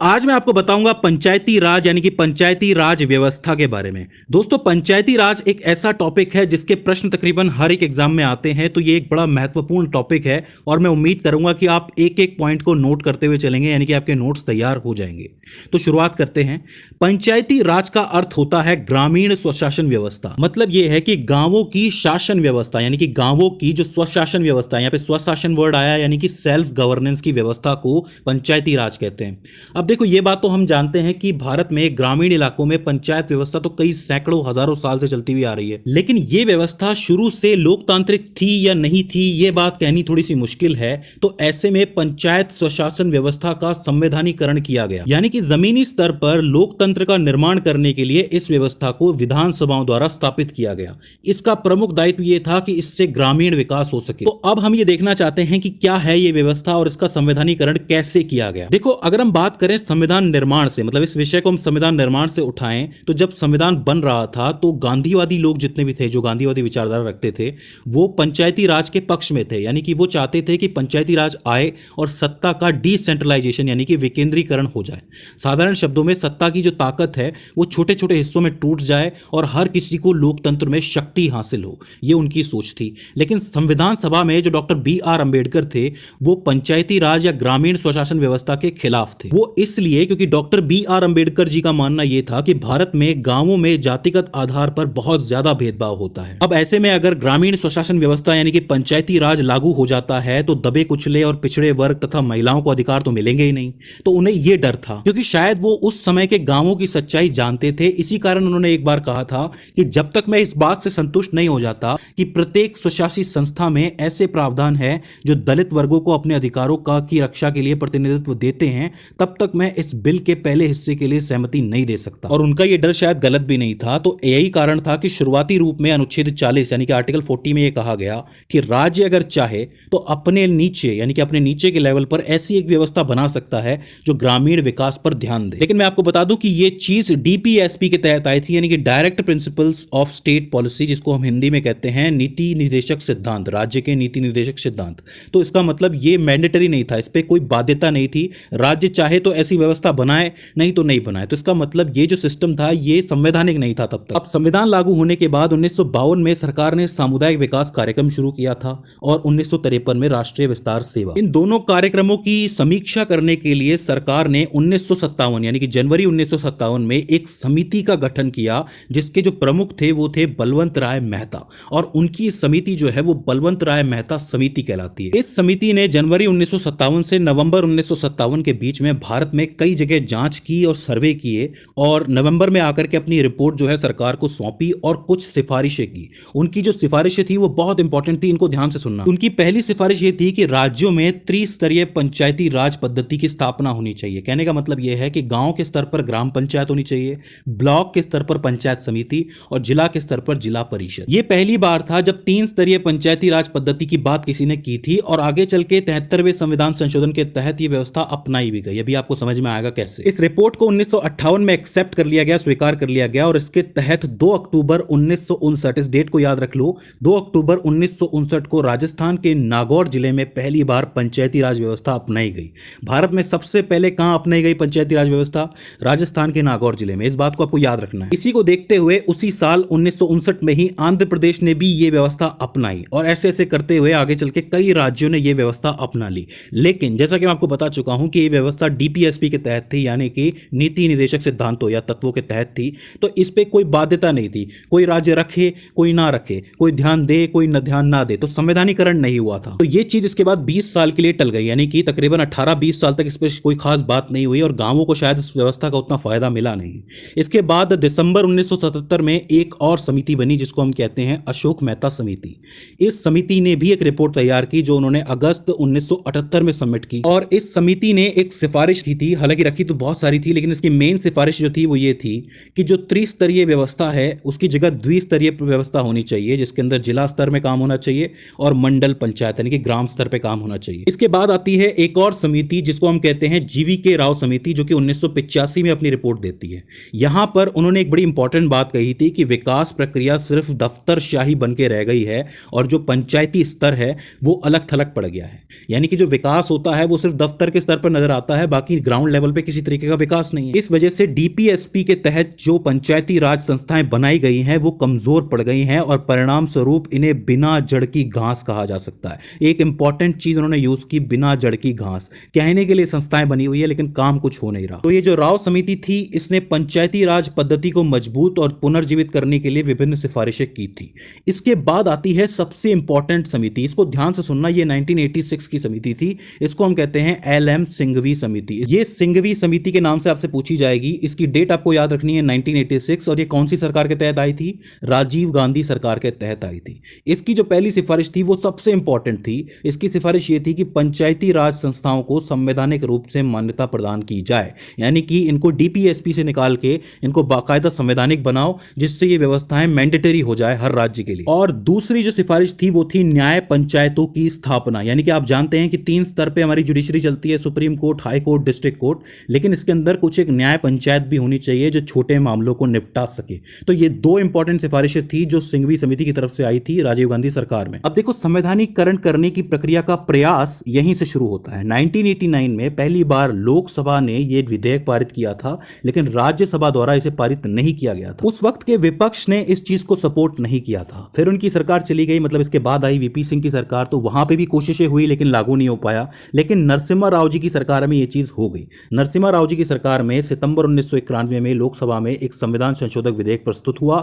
आज मैं आपको बताऊंगा पंचायती राज यानी कि पंचायती राज व्यवस्था के बारे में। दोस्तों, पंचायती राज एक ऐसा टॉपिक है जिसके प्रश्न तकरीबन हर एक एग्जाम में आते हैं, तो ये एक बड़ा महत्वपूर्ण टॉपिक है और मैं उम्मीद करूंगा कि आप एक एक पॉइंट को नोट करते हुए चलेंगे, यानी कि आपके नोट्स तैयार हो जाएंगे। तो शुरुआत करते हैं। पंचायती राज का अर्थ होता है ग्रामीण स्वशासन व्यवस्था। मतलब यह है कि गांवों की शासन व्यवस्था, यानी कि गांवों की जो स्वशासन व्यवस्था, यहाँ पे स्वशासन वर्ड आया यानी कि सेल्फ गवर्नेंस की व्यवस्था को पंचायती राज कहते हैं। अब देखो, ये बात तो हम जानते हैं कि भारत में ग्रामीण इलाकों में पंचायत व्यवस्था तो कई सैकड़ों हजारों साल से चलती हुई आ रही है, लेकिन ये व्यवस्था शुरू से लोकतांत्रिक थी या नहीं थी, ये बात कहनी थोड़ी सी मुश्किल है। तो ऐसे में पंचायत स्वशासन व्यवस्था का संवैधानीकरण किया गया, यानी कि जमीनी स्तर पर लोकतंत्र का निर्माण करने के लिए इस व्यवस्था को विधानसभाओं द्वारा स्थापित किया गया। इसका प्रमुख दायित्व यह था कि इससे ग्रामीण विकास हो सके। तो अब हम ये देखना चाहते हैं कि क्या है ये व्यवस्था और इसका संवैधानीकरण कैसे किया गया। देखो, अगर हम बात करें संविधान निर्माण से, मतलब इस विषय को हम संविधान निर्माण से उठाएं, तो जब संविधान बन रहा था तो गांधीवादी लोग जितने भी थे, जो गांधीवादी विचारधारा रखते थे, वो पंचायती राज के पक्ष में थे। यानी कि वो चाहते थे कि पंचायती राज आए और सत्ता का डिसेंट्रलाइजेशन यानी कि विकेंद्रीकरण हो जाए। साधारण शब्दों में सत्ता की जो ताकत है वो छोटे छोटे हिस्सों में टूट जाए और हर किसी को लोकतंत्र में शक्ति हासिल हो, ये उनकी सोच थी। लेकिन संविधान सभा में जो डॉक्टर B.R. अम्बेडकर थे, वो पंचायती राज या ग्रामीण स्वशासन व्यवस्था के खिलाफ थे। वो इसलिए क्योंकि डॉक्टर B.R. अम्बेडकर जी का मानना यह था कि भारत में गांवों में जातिगत आधार पर बहुत ज्यादा भेदभाव होता है। अब ऐसे में अगर ग्रामीण स्वशासन व्यवस्था यानी कि पंचायती राज लागू हो जाता है तो दबे कुचले और पिछड़े वर्ग तथा महिलाओं को अधिकार तो मिलेंगे ही नहीं। तो उन्हें यह डर था, क्योंकि शायद वो उस समय के गांवों की सच्चाई जानते थे। इसी कारण उन्होंने एक बार कहा था कि जब तक मैं इस बात से संतुष्ट नहीं हो जाता कि प्रत्येक स्वशासी संस्था में ऐसे प्रावधान है जो दलित वर्गों को अपने अधिकारों की रक्षा के लिए प्रतिनिधित्व देते हैं, तब तक मैं इस बिल के पहले हिस्से के लिए सहमति नहीं दे सकता। और उनका यह डर शायद गलत भी नहीं था। तो यही कारण था कि शुरुआती रूप में अनुच्छेद 40 यानी कि आर्टिकल 40 में यह कहा गया कि राज्य अगर चाहे तो अपने नीचे यानी कि अपने नीचे के लेवल पर ऐसी एक व्यवस्था बना सकता है जो ग्रामीण विकास पर ध्यान दे। लेकिन मैं आपको बता दूं कि यह चीज DPSP के तहत आई थी, यानी कि direct principles of state policy, जिसको हम हिंदी में कहते हैं नीति निर्देशक सिद्धांत, राज्य के नीति निर्देशक सिद्धांत। तो इसका मतलब यह मैंडेटरी नहीं था, इस पर कोई बाध्यता नहीं थी। राज्य चाहे तो ऐसी व्यवस्था बनाए, नहीं तो नहीं बनाए। तो इसका मतलब ये जो सिस्टम था ये संवैधानिक नहीं था तब तक। अब संविधान लागू होने के बाद 1952 में सरकार ने सामुदायिक विकास कार्यक्रम शुरू किया था और 1953 में राष्ट्रीय विस्तार सेवा। इन दोनों कार्यक्रमों की समीक्षा करने के लिए सरकार ने 1957 यानी कि जनवरी 1957 में एक समिति का गठन किया, जिसके जो प्रमुख थे वो थे बलवंत राय मेहता, और उनकी समिति जो है वो बलवंत राय मेहता समिति कहलाती है। इस समिति ने जनवरी 1957 से नवंबर 1957 के बीच में भारत में कई जगह जांच की और सर्वे किए, और नवंबर में आकर के अपनी रिपोर्ट जो है सरकार को सौंपी और कुछ सिफारिशें की। उनकी जो सिफारिशें थी वो बहुत इंपॉर्टेंट थी, इनको ध्यान से सुनना। उनकी पहली सिफारिश ये थी कि राज्यों में त्रिस्तरीय पंचायती राज पद्धति की स्थापना होनी चाहिए। कहने का मतलब यह है कि गांव के स्तर पर ग्राम पंचायत होनी चाहिए, ब्लॉक के स्तर पर पंचायत समिति और जिला के स्तर पर जिला परिषद। यह पहली बार था जब 3 स्तरीय पंचायती राज पद्धति की बात किसी ने की थी, और आगे चल के 73वें संविधान संशोधन के तहत यह व्यवस्था अपनाई भी गई। अभी आपको समझ में आएगा कैसे। इस रिपोर्ट को 1958 में एक्सेप्ट कर लिया गया, स्वीकार कर लिया गया, और इसके तहत 2 अक्टूबर 1959, इस डेट को याद रख लो, 2 अक्टूबर 1959 को राजस्थान के नागौर जिले में पहली बार पंचायती राज व्यवस्था अपनाई गई। भारत में सबसे पहले कहां अपनाई गई पंचायती राज व्यवस्था? राजस्थान के नागौर जिले में। इस बात को आपको याद रखना है। इसी को देखते हुए उसी साल 1959 में ही आंध्र प्रदेश ने भी यह व्यवस्था अपनाई, और ऐसे ऐसे करते हुए आगे चल के कई राज्यों ने यह व्यवस्था अपना ली। लेकिन जैसा कि मैं आपको बता चुका हूं कि यह व्यवस्था DPSP के तहत थी, यानी कि नीति निर्देशक सिद्धांतों या तत्वों के तहत थी। तो इस पे कोई बाध्यता नहीं थी, कोई राज्य रखे कोई ना रखे, कोई ध्यान दे कोई न ध्यान ना दे, तो संवैधानीकरण नहीं हुआ था। तो ये चीज इसके बाद 20 साल के लिए टल गई, यानी कि तकरीबन 18-20 साल तक इस पर कोई खास बात नहीं हुई और गांवों को शायद इस व्यवस्था का उतना फायदा मिला नहीं। इसके बाद दिसंबर 1977 में एक और समिति बनी, जिसको हम कहते हैं अशोक मेहता समिति। इस समिति ने भी एक रिपोर्ट तैयार की जो उन्होंने अगस्त 1978 में सबमिट की, और इस समिति ने एक सिफारिश की थी, हालांकि रखी तो बहुत सारी थी, लेकिन इसकी मेन सिफारिश जो थी वो ये थी कि जो त्रिस्तरीय व्यवस्था है उसकी जगह द्विस्तरीय व्यवस्था होनी चाहिए, जिसके अंदर जिला स्तर में काम होना चाहिए और मंडल पंचायत यानी कि ग्राम स्तर पे काम होना चाहिए। इसके बाद आती है एक और समिति जिसको हम कहते हैं GV.K. राव समिति, जो कि 1985 में अपनी रिपोर्ट देती है। यहां पर उन्होंने एक बड़ी इंपॉर्टेंट बात कही थी कि विकास प्रक्रिया सिर्फ दफ्तरशाही बन के रह गई है और जो पंचायती स्तर है वो अलग थलग पड़ गया है। यानी कि जो विकास होता है वो सिर्फ दफ्तर के स्तर पर नजर आता है, बाकी ग्राउंड लेवल पे किसी तरीके का विकास नहीं है। इस वजह से डीपीएसपी के तहत जो पंचायती राज संस्थाएं बनाई गई हैं वो कमजोर पड़ गई हैं और परिणाम स्वरूप इन्हें बिना जड़ की घास कहा जा सकता है। एक इंपॉर्टेंट चीज उन्होंने यूज की, बिना जड़ की घास। कहने के लिए संस्थाएं बनी हुई है लेकिन काम कुछ हो नहीं रहा। तो ये जो राव समिति थी इसने पंचायती राज पद्धति को मजबूत और पुनर्जीवित करने के लिए विभिन्न सिफारिशें की थी। इसके बाद आती है सबसे इंपॉर्टेंट समिति, इसको ध्यान से सुनना, ये 1986 की समिति थी। इसको हम कहते हैं एल.एम. सिंघवी समिति। ये सिंघवी समिति के नाम से आपसे पूछी जाएगी। इसकी डेट आपको याद रखनी है 1986, और ये कौन सी सरकार के तहत आई थी? राजीव गांधी सरकार के तहत आई थी। इसकी जो पहली सिफारिश थी वो सबसे इंपॉर्टेंट थी। इसकी सिफारिश ये थी कि पंचायती राज संस्थाओं को संवैधानिक रूप से मान्यता प्रदान की जाए, यानी कि इनको डीपीएसपी से निकाल के इनको बाकायदा संवैधानिक बनाओ, जिससे ये व्यवस्थाएं मैंडेटरी हो जाए हर राज्य के लिए। और दूसरी जो सिफारिश थी वो थी न्याय पंचायतों की स्थापना, यानी कि आप जानते हैं कि 3 स्तर पे हमारी जुडिशरी चलती है, supreme court, high court, district court, लेकिन इसके अंदर कुछ एक न्याय पंचायत भी होनी चाहिए जो छोटे मामलों को निपटा सके। तो ये 2 इंपॉर्टेंट सिफारिशें थी जो सिंघवी समिति की तरफ से आई थी राजीव गांधी सरकार में। अब देखो, संवैधानिकरण करने की प्रक्रिया का प्रयास यहीं से शुरू होता है। 1989 में पहली बार लोकसभा ने यह विधेयक पारित किया था, लेकिन राज्यसभा द्वारा इसे पारित नहीं किया गया था। उस वक्त के विपक्ष ने इस चीज को सपोर्ट नहीं किया था। फिर उनकी सरकार चली गई, मतलब इसके बाद आई वीपी सिंह की सरकार, तो वहां पे भी कोशिशें हुई लेकिन लागू नहीं हो पाया। लेकिन नरसिम्हा राव जी की सरकार में यह चीज हो गई। नरसिम्हा राव जी की सरकार में सितंबर 1991 में लोकसभा में एक संविधान संशोधक विधेयक प्रस्तुत हुआ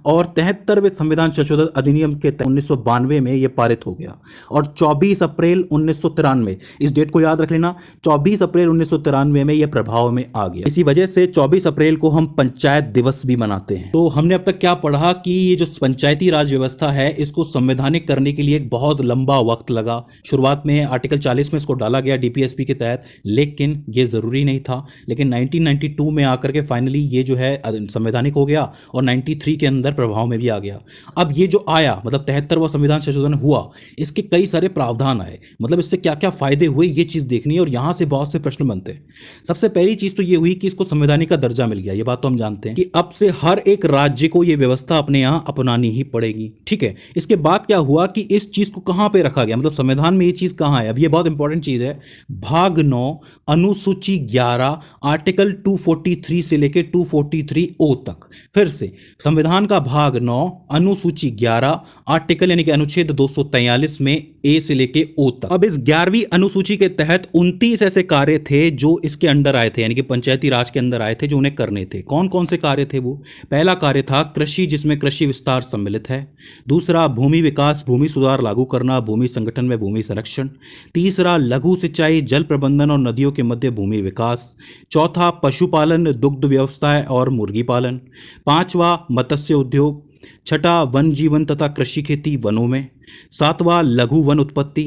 और 73वें संविधान संशोधन अधिनियम के तहत 1992 में यह पारित हो गया। और 24 अप्रैल 1993, इस डेट को याद रख लेना, 24 अप्रैल 1993 में यह प्रभाव में आ गया। इसी वजह से 24 अप्रैल को हम पंचायत दिवस भी मनाते हैं। तो हमने अब तक क्या पढ़ा कि ये जो पंचायती राज व्यवस्था है इसको संवैधानिक करने के लिए एक बहुत लंबा वक्त लगा। शुरुआत में आर्टिकल 40 में इसको डाला गया डीपीएसपी के तहत, लेकिन ये जरूरी नहीं था। लेकिन 1992 में आकर के फाइनली ये जो है संवैधानिक हो गया और 93 के अंदर प्रभाव में भी आ गया। अब ये जो आया, मतलब 73वां संविधान संशोधन हुआ, इसके कई सारे प्रावधान आए, मतलब इससे क्या क्या फायदे हुए ये चीज देखनी है और यहां से बहुत से प्रश्न बनते हैं। सबसे पहली चीज तो ये हुई कि इसको संवैधानिक का दर्जा मिल गया। ये बात तो हम जानते हैं कि अब से हर एक राज्य को ये व्यवस्था अपने यहां अपनानी ही पड़ेगी, ठीक है। इसके बाद क्या हुआ कि इस चीज को कहां पे रखा गया, मतलब संविधान में ये चीज कहां है। अब ये बहुत इंपॉर्टेंट चीज है। भाग 9 अनुसूची 11 आर्टिकल 243 से लेकर 243O तक। फिर से संविधान का भाग 9 अनुसूची 11 आर्टिकल यानी कि अनुच्छेद 243 में ए से लेके ओ तक। अब इस 11वीं अनुसूची के तहत 29 ऐसे कार्य थे जो इसके अंडर आए थे, यानी कि पंचायती राज के अंदर आए थे, जो उन्हें करने थे। कौन कौन से कार्य थे वो? पहला कार्य था कृषि, जिसमें कृषि विस्तार सम्मिलित है। दूसरा भूमि विकास, भूमि सुधार लागू करना, भूमि संगठन में भूमि संरक्षण। तीसरा लघु सिंचाई, जल प्रबंधन और नदियों के मध्य भूमि विकास। चौथा पशुपालन, दुग्ध व्यवसाय और मुर्गी पालन। पांचवा मत्स्य उद्योग। छठा वन जीवन तथा कृषि खेती वनों में। सातवां लघु वन उत्पत्ति।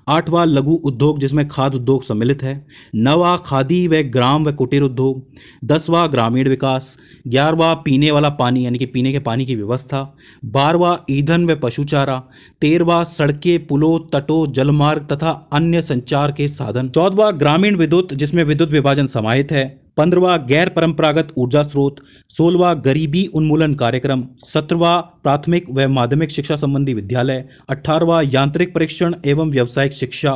आठवां लघु उद्योग जिसमें खाद्य उद्योग सम्मिलित है। नवा खादी व ग्राम व कुटीर उद्योग। 10वां ग्रामीण विकास। 11वां पीने वाला पानी यानी कि पीने के पानी की व्यवस्था। 12वां ईंधन व पशु चारा। 13वां सड़कें, पुलों, तटों, जलमार्ग तथा अन्य संचार के साधन। 14वां ग्रामीण विद्युत जिसमें विद्युत विभाजन समाहित है। 15वां गैर परंपरागत ऊर्जा स्रोत। 16वां गरीबी उन्मूलन कार्यक्रम। 17वां प्राथमिक व माध्यमिक शिक्षा संबंधी विद्यालय। 18वां यांत्रिक परीक्षण एवं व्यावसायिक शिक्षा।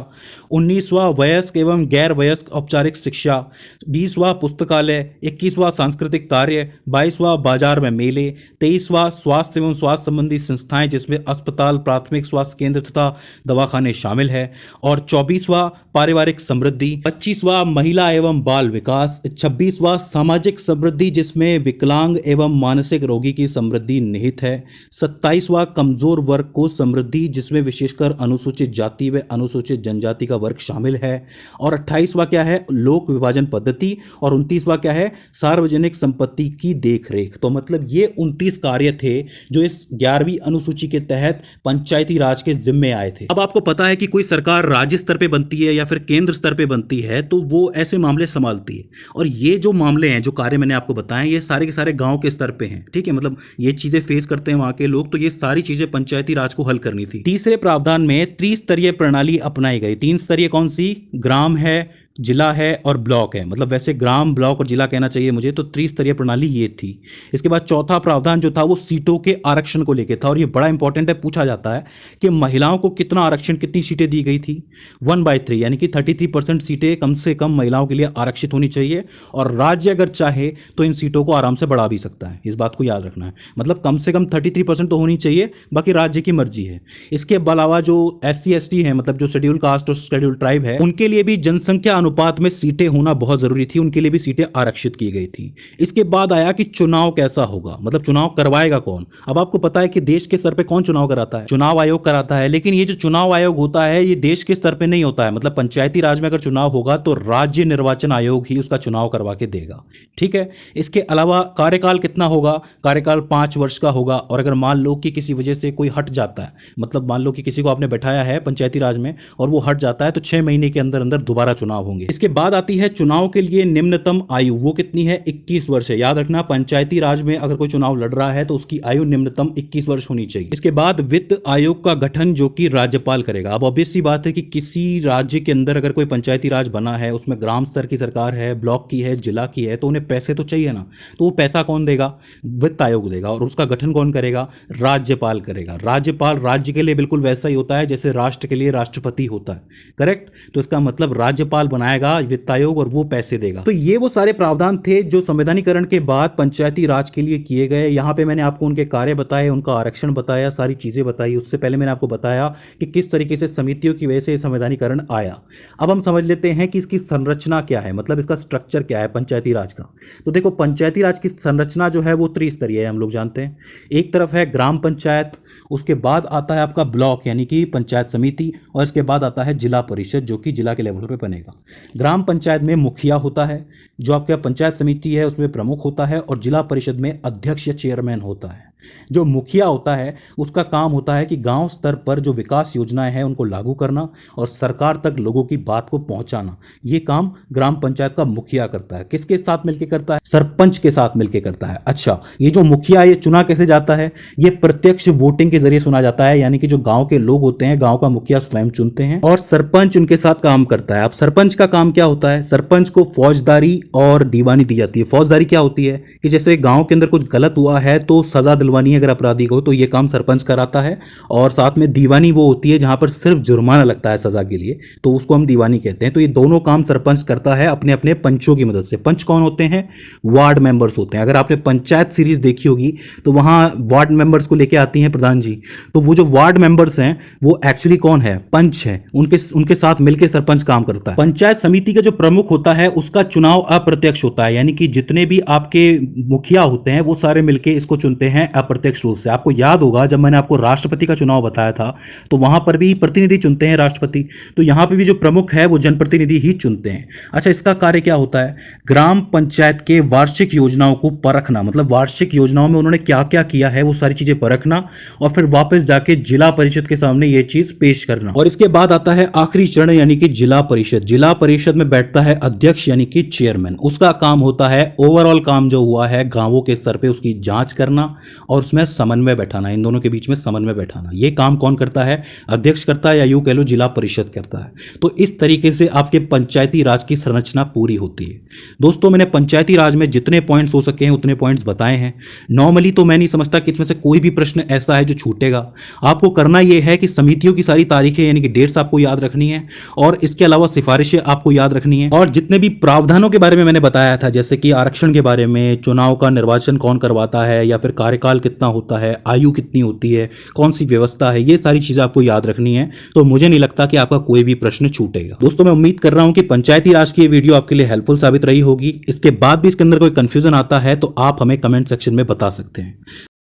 19वां वयस्क एवं गैर वयस्क औपचारिक शिक्षा। 20वां पुस्तकालय। 21वां सांस्कृतिक कार्य। 22वां बाजार में मेले। 23वां स्वास्थ्य एवं स्वास्थ्य संबंधी संस्थाएं जिसमें अस्पताल, प्राथमिक स्वास्थ्य केंद्र तथा दवाखाने शामिल है। और 24वां पारिवारिक समृद्धि। 25वां महिला एवं बाल विकास। 26वां सामाजिक समृद्धि जिसमें विकलांग एवं मानसिक रोगी की समृद्धि निहित है। 27वां कमजोर वर्ग को समृद्धि जिसमें विशेषकर अनुसूचित जाति व अनुसूचित जनजाति का वर्ग शामिल है। और 28वां क्या है? लोक विभाजन पद्धति। और 29वां क्या है? सार्वजनिक संपत्ति की देखरेख। तो मतलब ये 29 कार्य थे जो इस 11वीं अनुसूची के तहत पंचायती राज के जिम्मे आए थे। अब आपको पता है कि कोई सरकार राज्य स्तर पे बनती है या फिर केंद्र स्तर पे बनती है तो वो ऐसे मामले संभालती है, और ये जो मामले हैं, जो कार्य मैंने आपको बताए, ये सारे के सारे गांव के स्तर पे हैं, ठीक है। मतलब ये चीजें फेस करते हैं वहां के लोग, तो ये सारी चीजें पंचायती राज को हल करनी थी। तीसरे प्रावधान में त्रिस्तरीय प्रणाली अपनाई गई। 3 स्तरीय कौन सी? ग्राम है, जिला है और ब्लॉक है, मतलब वैसे ग्राम, ब्लॉक और जिला कहना चाहिए मुझे, तो त्रिस्तरीय प्रणाली ये थी। इसके बाद चौथा प्रावधान जो था वो सीटों के आरक्षण को लेकर था, और ये बड़ा इंपॉर्टेंट है, पूछा जाता है कि महिलाओं को कितना आरक्षण, कितनी सीटें दी गई थी। 1/3 यानी कि 33% सीटें कम से कम महिलाओं के लिए आरक्षित होनी चाहिए, और राज्य अगर चाहे तो इन सीटों को आराम से बढ़ा भी सकता है, इस बात को याद रखना है। मतलब कम से कम 33% तो होनी चाहिए, बाकी राज्य की मर्जी है। इसके अलावा जो SC ST है, मतलब जो शेड्यूल कास्ट और शेड्यूल ट्राइब है, उनके लिए भी जनसंख्या अनुपात में सीटें होना बहुत जरूरी थी, उनके लिए भी सीटें आरक्षित की गई थी। इसके बाद आया कि चुनाव कैसा होगा, मतलब चुनाव करवाएगा कौन। अब आपको पता है कि देश के स्तर पे कौन चुनाव कराता है, चुनाव आयोग कराता है। लेकिन ये जो चुनाव आयोग होता है ये देश के स्तर पे नहीं होता है, मतलब पंचायती राज में अगर चुनाव होगा तो राज्य निर्वाचन आयोग ही उसका चुनाव करवा के देगा, ठीक है। इसके अलावा कार्यकाल कितना होगा, कार्यकाल 5 वर्ष का होगा, और अगर मान लो कि किसी वजह से कोई हट जाता है, मतलब मान लो कि किसी को आपने बैठाया है पंचायती राज में और वो हट जाता है, तो 6 महीने के अंदर अंदर दोबारा चुनाव होंगे। इसके बाद आती है चुनाव के लिए निम्नतम आयु, वो कितनी है, 21 वर्ष है। याद रखना, पंचायती राज में अगर कोई चुनाव लड़ रहा है तो उसकी आयु निम्नतम 21 वर्ष होनी चाहिए। इसके बाद वित्त आयोग का गठन जो कि राज्यपाल करेगा। अब ऑब्वियस सी बात है कि किसी राज्य के अंदर अगर कोई पंचायती राज बना है, उसमें ग्राम स्तर की सरकार है, ब्लॉक की है, जिला की है, तो उन्हें पैसे तो चाहिए ना, तो वो पैसा कौन देगा, वित्त आयोग देगा। और उसका गठन कौन करेगा, राज्यपाल करेगा। राज्यपाल राज्य के लिए बिल्कुल वैसा ही होता है जैसे राष्ट्र के लिए राष्ट्रपति होता है, करेक्ट। तो इसका मतलब राज्यपाल बनाएगा वित्त आयोग और वो पैसे देगा। तो ये वो सारे प्रावधान थे जो संवैधानिकरण के बाद पंचायती राज के लिए किए गए। यहाँ पे मैंने आपको उनके कार्य बताए, उनका आरक्षण बताया, सारी चीजें बताई। उससे पहले मैंने आपको बताया कि किस तरीके से समितियों की वजह से संवैधानिकरण आया। अब हम समझ लेते हैं कि इसकी संरचना क्या है, मतलब इसका स्ट्रक्चर क्या है पंचायती राज का। तो देखो, पंचायती राज की संरचना जो है वो त्रिस्तरीय है, हम लोग जानते हैं। एक तरफ है ग्राम पंचायत, उसके बाद आता है आपका ब्लॉक यानी कि पंचायत समिति, और इसके बाद आता है जिला परिषद जो कि जिला के लेवल पे बनेगा। ग्राम पंचायत में मुखिया होता है, जो आपका पंचायत समिति है उसमें प्रमुख होता है, और जिला परिषद में अध्यक्ष या चेयरमैन होता है। जो मुखिया होता है उसका काम होता है कि गांव स्तर पर जो विकास योजनाएं हैं उनको लागू करना और सरकार तक लोगों की बात को पहुंचाना। ये काम ग्राम पंचायत का मुखिया करता है। किसके साथ मिलकर करता है, सरपंच के साथ मिलकर करता है। अच्छा, ये जो मुखिया ये चुना कैसे जाता है, ये प्रत्यक्ष वोटिंग के जरिए चुना जाता है, यानी कि जो गांव के लोग होते हैं, गांव का मुखिया स्वयं चुनते हैं और सरपंच उनके साथ काम करता है। अब सरपंच का काम क्या होता है, सरपंच को फौजदारी और दीवानी दी जाती है। फौजदारी क्या होती है कि जैसे गांव के अंदर कुछ गलत हुआ है तो सजा दिलवानी है अगर अपराधी को, तो ये काम सरपंच कराता है। और साथ में दीवानी वो होती है जहां पर सिर्फ जुर्माना लगता है सजा के लिए, तो उसको हम दीवानी कहते हैं। तो ये दोनों काम सरपंच करता है अपने अपने पंचों की मदद से। पंच कौन होते हैं, वार्ड मेंबर्स होते हैं। अगर आपने पंचायत सीरीज देखी होगी तो वहां वार्ड मेंबर्स को लेके आती हैं प्रधान जी, तो वो जो वार्ड मेंबर्स हैं वो एक्चुअली कौन है, पंच है। उनके साथ मिलकर सरपंच काम करता है। पंचायत समिति का जो प्रमुख होता है उसका चुनाव अप्रत्यक्ष होता है, यानी कि जितने भी आपके मुखिया होते हैं वो सारे मिलकर इसको चुनते हैं अप्रत्यक्ष रूप से। आपको याद होगा जब मैंने आपको राष्ट्रपति का चुनाव बताया था तो वहां पर भी प्रतिनिधि चुनते हैं राष्ट्रपति, तो यहां पे भी जो प्रमुख है वो जनप्रतिनिधि ही चुनते हैं। अच्छा, इसका कार्य क्या होता है, ग्राम पंचायत के वार्षिक योजनाओं को परखना, मतलब वार्षिक योजनाओं में उन्होंने क्या क्या किया है वो सारी चीजें परखना और फिर वापस जाके जिला परिषद के सामने ये चीज पेश करना। और इसके बाद आता है आखिरी चरण यानी कि जिला परिषद। जिला परिषद में बैठता है अध्यक्ष यानी कि चेयरमैन। उसका काम होता है ओवरऑल काम जो हुआ है गांवों के स्तर पे उसकी जांच करना और उसमें समन्वय बैठाना, इन दोनों के बीच में समन्वय बैठाना। ये काम कौन करता है, अध्यक्ष करता है या यूं कह लो जिला परिषद करता है। तो इस तरीके से आपके पंचायती राज की संरचना पूरी होती है। दोस्तों, मैंने पंचायती राज में जितने पॉइंट्स हो सके हैं उतने पॉइंट्स बताए हैं। नॉर्मली तो मैं नहीं समझता कि इसमें से कोई भी प्रश्न ऐसा है जो छूटेगा। आपको करना यह है कि समितियों की सारी तारीखें यानी कि डेट्स आपको याद रखनी है और इसके अलावा सिफारिशें आपको याद रखनी है और जितने भी प्रावधानों के बारे में मैंने बताया था, जैसे कि आरक्षण के बारे में, चुनाव का निर्वाचन कौन करवाता है या फिर कार्यकाल कितना होता है, आयु कितनी होती है, कौन सी व्यवस्था है, ये सारी चीजें आपको याद रखनी है। तो मुझे नहीं लगता कि आपका कोई भी प्रश्न छूटेगा। दोस्तों, मैं उम्मीद कर रहा हूं कि पंचायती राज की ये वीडियो आपके लिए हेल्पफुल साबित रही होगी। इसके बाद भी इसके अंदर कोई कंफ्यूजन आता है तो आप हमें कमेंट सेक्शन में बता सकते हैं।